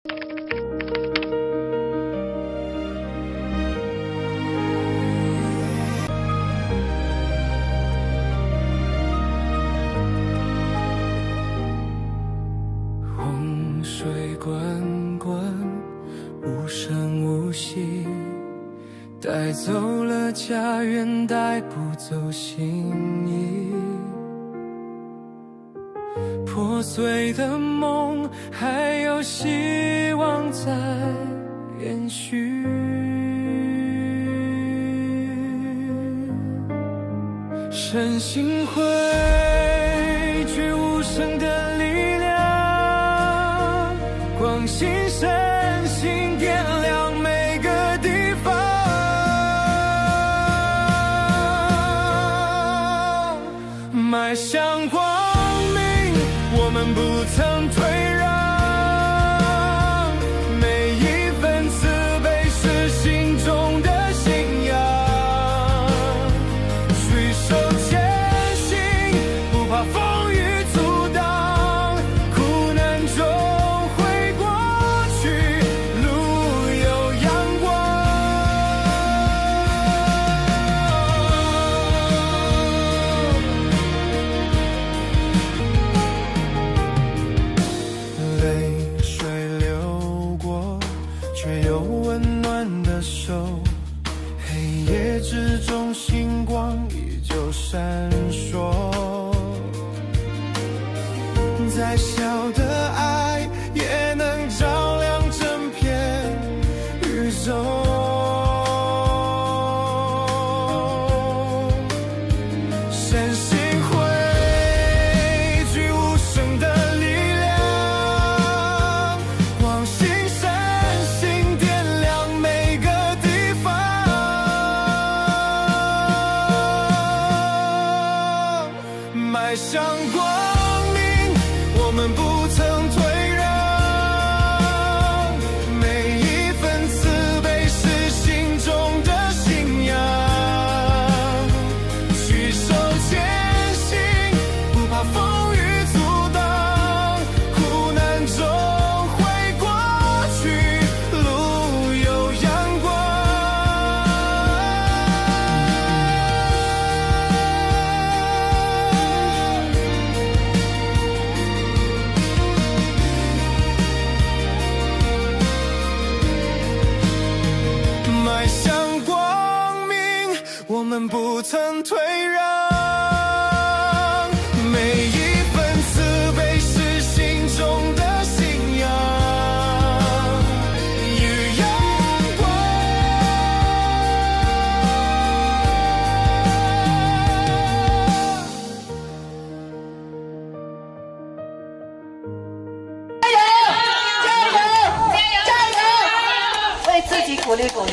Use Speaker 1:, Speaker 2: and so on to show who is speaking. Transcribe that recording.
Speaker 1: 洪水滚滚，无声无息，带走了家园，带不走心意。破碎的梦，还有希望在延续。深信汇聚无声的力量，光心深信点亮每个地方，迈向光明，我们不曾退让，每一份慈悲是心中的信仰，举手前行，不怕风雨阻挡，苦难终会过去，路有阳光。泪水流过，却有温暖的手，黑夜之中星光依旧闪烁，再小的爱也能照亮整片宇宙。深信汇聚无声的力量，光心深信点亮每个地方，迈向光明，我们不曾退让，每一份慈悲是心中的信仰，举手前行，不怕风雨阻挡，苦难终会过去，路有阳光。迈向光明，我们不曾退让，每一份慈悲是心中的信仰，与阳光。
Speaker 2: 加油！为自己鼓励鼓励。